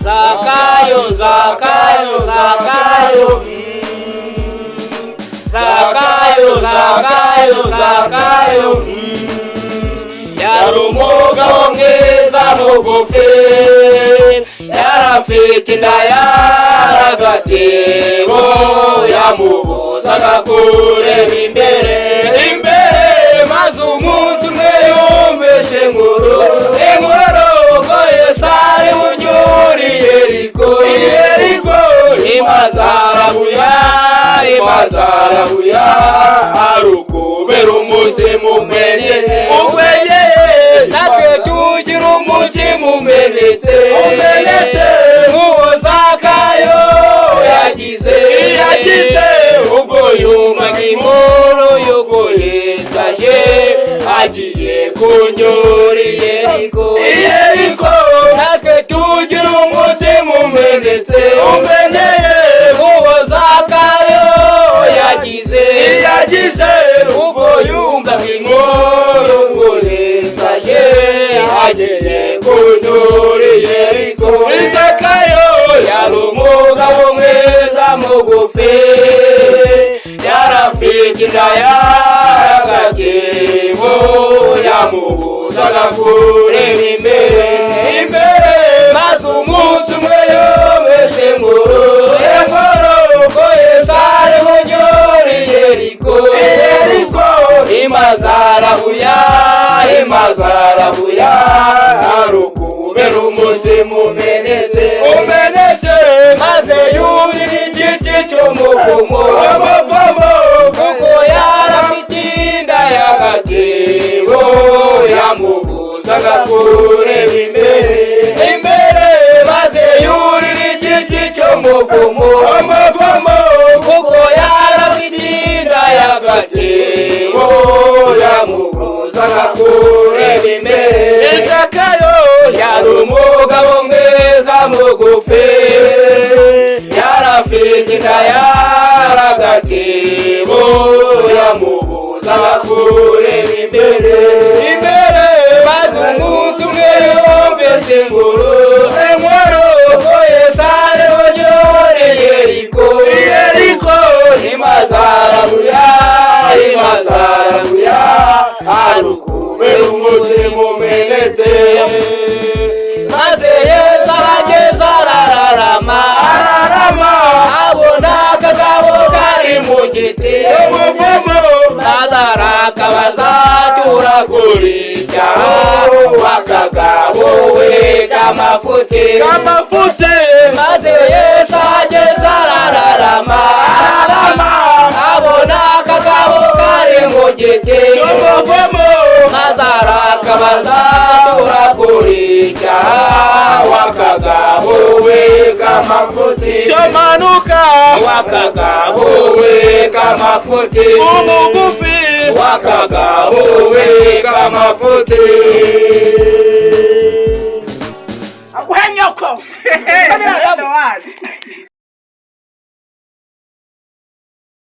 Zakayo, Zakayo, Zakayo. Zakayo, Zakayo, Zakayo. Yari umugabo mwiza mugufi, yarafite inda y'agatebo, yamubuzaga kureba imbere, maze umunsi umwe yumvise inkuru ko Yesu ari bunyure i Yeriko, imazarabuya ari ukubera umutima umenetse, natwe tugira umutima umenetse, nk'uwo Zakayo yagize ubwo yumvaga inkuru y'uko Yesu aje agiye kunyura i Yeriko, natwe tugira umutima umenetse, nk'uwo Zakayo yagize ubwo yumvaga inkuru y'uko Yesu aje agiye kunyura i Yeriko. Zakayo yari umugabo mwiza mugufi, yarafite inda y'agatebo, yamubuzaga kureba imbere, maze umunsi umwe yumvise inkuru ko Yesu ari bunyure i Yeriko, imazarabuya ari ukubera umutima umenetse, maze yurira igiti cy'umuvumo, kuko yarafite inda y'agatebo, yamubuzaga kureba imbere, maze yurira igiti cy'umuvumo, kuko yarafite inda y'agatebo, yamubuzaga kureba imbere. Zakayo yari umugabo mwiza mugufi, yarafite inda y'agatebo, yamubuzaga kureba imbere, maze umunsi umwe yumvise inkuru ko Yesu ari bunyure i Yeriko, imazarabuya ari ukubera umutima umenetse, maze Yesu arageze arararama, abona akagabo kari mu giti, maze arakabaza turakurya, akagabo we k'amafuti, maze Yesu ageze arararama, abona akagabo kari mu giti, maze arakabaza turakurya, akagabo we k'amafuti, akagabo we k'amafuti, umugufi, akagabo we k'amafuti.